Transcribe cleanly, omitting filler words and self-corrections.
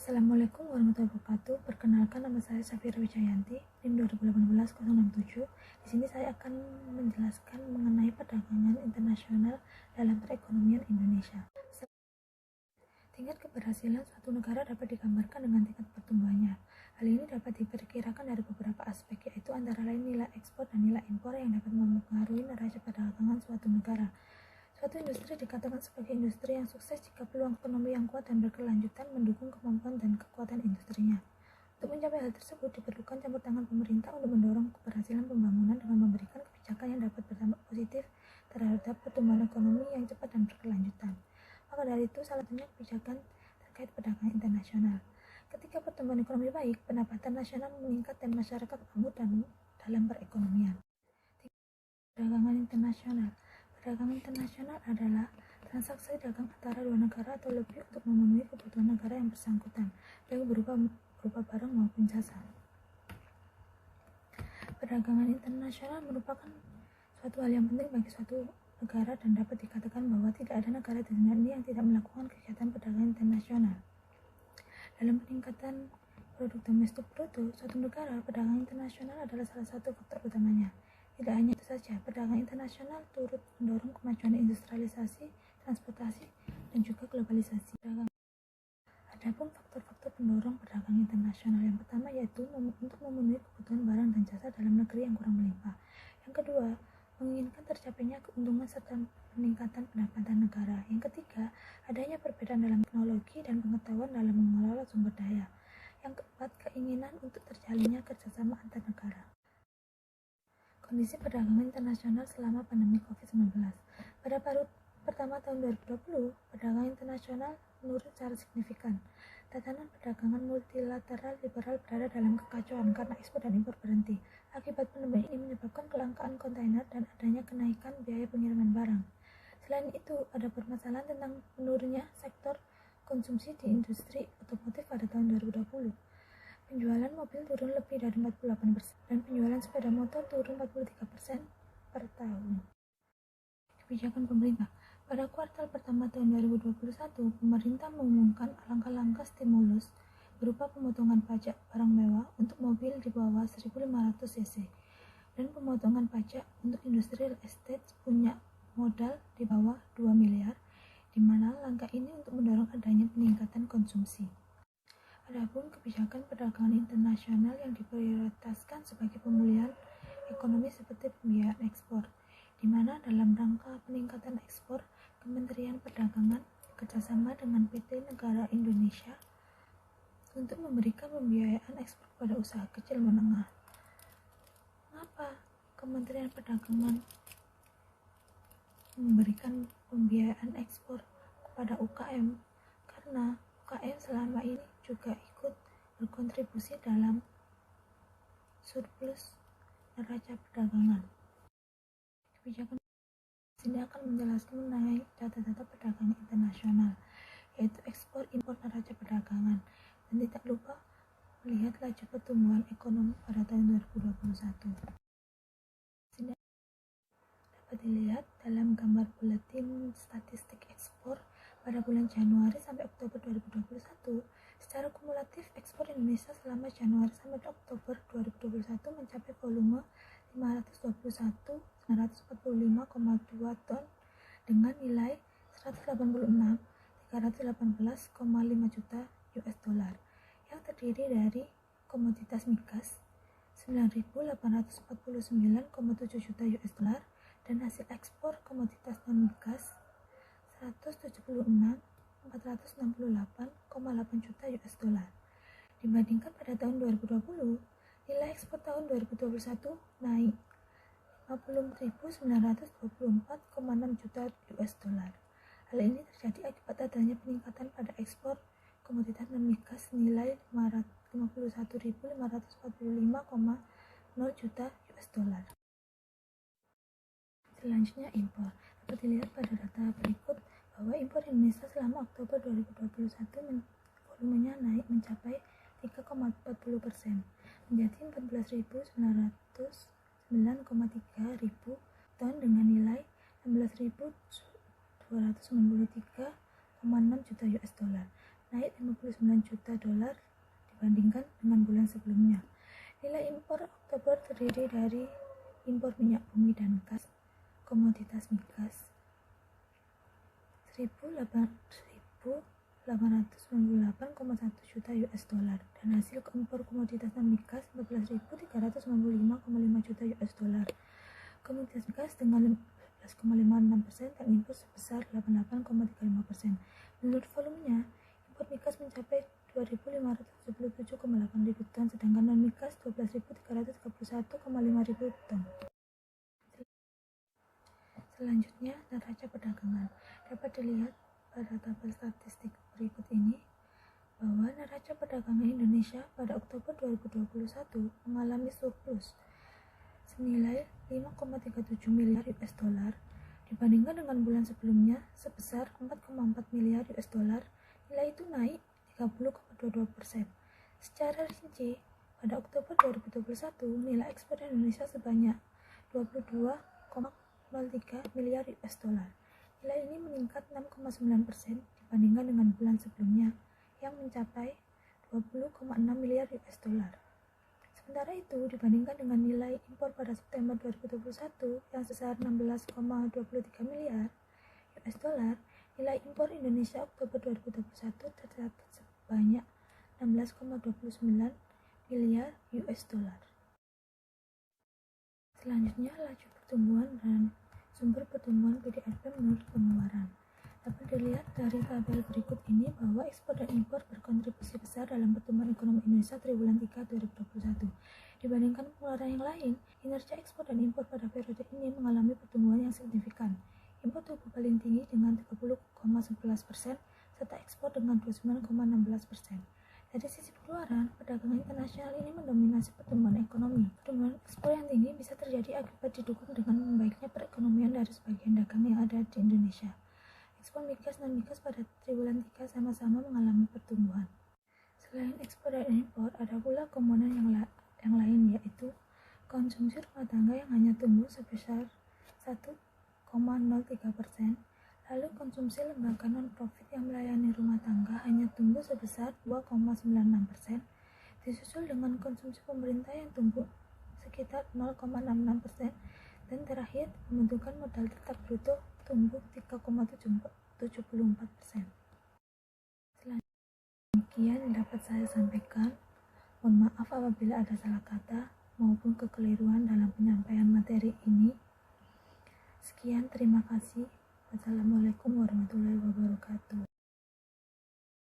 Assalamualaikum warahmatullahi wabarakatuh. Perkenalkan, nama saya Safira Wijayanti, NIM 2018-067. Di sini saya akan menjelaskan mengenai perdagangan internasional dalam perekonomian Indonesia. Tingkat keberhasilan suatu negara dapat digambarkan dengan tingkat pertumbuhannya. Hal ini dapat diperkirakan dari beberapa aspek, yaitu antara lain nilai ekspor dan nilai impor yang dapat mempengaruhi neraca perdagangan suatu negara. Suatu industri dikatakan sebagai industri yang sukses jika peluang ekonomi yang kuat dan berkelanjutan mendukung kemampuan dan kekuatan industrinya. Untuk mencapai hal tersebut, diperlukan campur tangan pemerintah untuk mendorong keberhasilan pembangunan dengan memberikan kebijakan yang dapat berdampak positif terhadap pertumbuhan ekonomi yang cepat dan berkelanjutan. Maka dari itu, salah satunya kebijakan terkait perdagangan internasional. Ketika pertumbuhan ekonomi baik, pendapatan nasional meningkat dan masyarakat makmur dalam perekonomian. Perdagangan internasional. Perdagangan internasional adalah transaksi dagang antara dua negara atau lebih untuk memenuhi kebutuhan negara yang bersangkutan, baik berupa barang maupun jasa. Perdagangan internasional merupakan suatu hal yang penting bagi suatu negara dan dapat dikatakan bahwa tidak ada negara di dunia ini yang tidak melakukan kegiatan perdagangan internasional. Dalam peningkatan produk domestik bruto suatu negara, perdagangan internasional adalah salah satu faktor utamanya. Tidak hanya itu saja, perdagangan internasional turut mendorong kemajuan industrialisasi, transportasi, dan juga globalisasi. Adapun faktor-faktor pendorong perdagangan internasional yang pertama yaitu untuk memenuhi kebutuhan barang dan jasa dalam negeri yang kurang melimpah. Yang kedua, menginginkan tercapainya keuntungan serta peningkatan pendapatan negara. Yang ketiga, adanya perbedaan dalam teknologi dan pengetahuan dalam mengelola sumber daya. Yang keempat, keinginan untuk terjalinnya kerjasama antar negara. Kondisi perdagangan internasional selama pandemi COVID-19. Pada paruh pertama tahun 2020, perdagangan internasional menurun secara signifikan. Tatanan perdagangan multilateral liberal berada dalam kekacauan karena ekspor dan impor berhenti. Akibat pandemi ini menyebabkan kelangkaan kontainer dan adanya kenaikan biaya pengiriman barang. Selain itu, ada permasalahan tentang menurunnya sektor konsumsi di industri otomotif pada tahun 2020. Penjualan mobil turun lebih dari 48% dan penjualan sepeda motor turun 43% per tahun. Kebijakan pemerintah. Pada kuartal pertama tahun 2021, pemerintah mengumumkan langkah-langkah stimulus berupa pemotongan pajak barang mewah untuk mobil di bawah 1.500 cc dan pemotongan pajak untuk industri real estate punya modal di bawah 2 miliar, di mana langkah ini untuk mendorong adanya peningkatan konsumsi. Adapun kebijakan perdagangan internasional yang diprioritaskan sebagai pemulihan ekonomi seperti pembiayaan ekspor, di mana dalam rangka peningkatan ekspor, Kementerian Perdagangan bekerjasama dengan PT Negara Indonesia untuk memberikan pembiayaan ekspor kepada usaha kecil menengah. Mengapa Kementerian Perdagangan memberikan pembiayaan ekspor kepada UKM? Karena UKM selama ini juga ikut berkontribusi dalam surplus neraca perdagangan. Kebijakan sini akan menjelaskan mengenai data-data perdagangan internasional, yaitu ekspor impor neraca perdagangan, dan tidak lupa melihat laju pertumbuhan ekonomi pada tahun 2021. Sini dapat dilihat dalam gambar buletin statistik ekspor pada bulan Januari sampai Oktober 2021. Secara kumulatif, ekspor Indonesia selama Januari sampai Oktober 2021 mencapai volume 521.945,2 ton dengan nilai 186.318,5 juta US dollar yang terdiri dari komoditas migas 9.849,7 juta US dollar dan hasil ekspor komoditas non-migas 176.468,8 juta US dollar. Dibandingkan pada tahun 2020, nilai ekspor tahun 2021 naik 50.924,6 juta US dollar. Hal ini terjadi akibat adanya peningkatan pada ekspor komoditas non-migas nilai 51.545,0 juta US dollar. Selanjutnya impor. Dapat dilihat pada data berikut bahwa impor Indonesia selama Oktober 2021 volumenya naik mencapai 3,40% menjadi 14.909,3 ribu ton dengan nilai 16.293,6 juta US dollar, naik 59 juta juta dolar dibandingkan dengan bulan sebelumnya. Nilai impor Oktober terdiri dari impor minyak bumi dan gas, komoditas migas 1.898,1 juta US dollar, dan hasil impor komoditas non-migas 14.395,5 juta US dollar. Komoditas migas dengan 15,56% dan impor sebesar 88,35%. Menurut volumenya, impor migas mencapai 2.577,8 ribu ton, sedangkan non-migas 12.331,5 ribu ton. Selanjutnya, neraca perdagangan. Dapat dilihat pada tabel statistik berikut ini bahwa neraca perdagangan Indonesia pada Oktober 2021 mengalami surplus senilai 5,37 miliar US dollar dibandingkan dengan bulan sebelumnya sebesar 4,4 miliar US dollar. Nilai itu naik 30,22%. Secara rinci, pada Oktober 2021 nilai ekspor Indonesia sebanyak 22,03 miliar US dollar. Nilai ini meningkat 6,9% dibandingkan dengan bulan sebelumnya yang mencapai 20,6 miliar US dollar. Sementara itu, dibandingkan dengan nilai impor pada September 2021 yang sebesar 16,23 miliar US dollar, nilai impor Indonesia Oktober 2021 tercatat sebanyak 16,29 miliar US dollar. Selanjutnya, laju pertumbuhan dan sumber pertumbuhan PDRB menurut pengeluaran. Dapat dilihat dari tabel berikut ini bahwa ekspor dan impor berkontribusi besar dalam pertumbuhan ekonomi Indonesia triwulan 3 2021. Dibandingkan pengeluaran yang lain, kinerja ekspor dan impor pada periode ini mengalami pertumbuhan yang signifikan. Impor tumbuh paling tinggi dengan 30,11% serta ekspor dengan 29,16%. Dari sisi pengeluaran, perdagangan internasional ini mendominasi pertumbuhan ekonomi. Pertumbuhan ekspor yang tinggi bisa terjadi akibat didukung dengan membaiknya perekonomian dari sebagian dagang yang ada di Indonesia. Ekspor migas dan non-migas pada triwulan 3 sama-sama mengalami pertumbuhan. Selain ekspor dan impor, ada pula komponen yang lain, yaitu konsumsi rumah tangga yang hanya tumbuh sebesar 1,03%, lalu konsumsi lembaga non-profit yang melayani rumah tangga hanya tumbuh sebesar 2,96%, disusul dengan konsumsi pemerintah yang tumbuh sekitar 0,66%, dan terakhir pembentukan modal tetap bruto tumbuh 3,74%. Demikian yang dapat saya sampaikan. Mohon maaf apabila ada salah kata maupun kekeliruan dalam penyampaian materi ini. Sekian, terima kasih. Wassalamualaikum warahmatullahi wabarakatuh.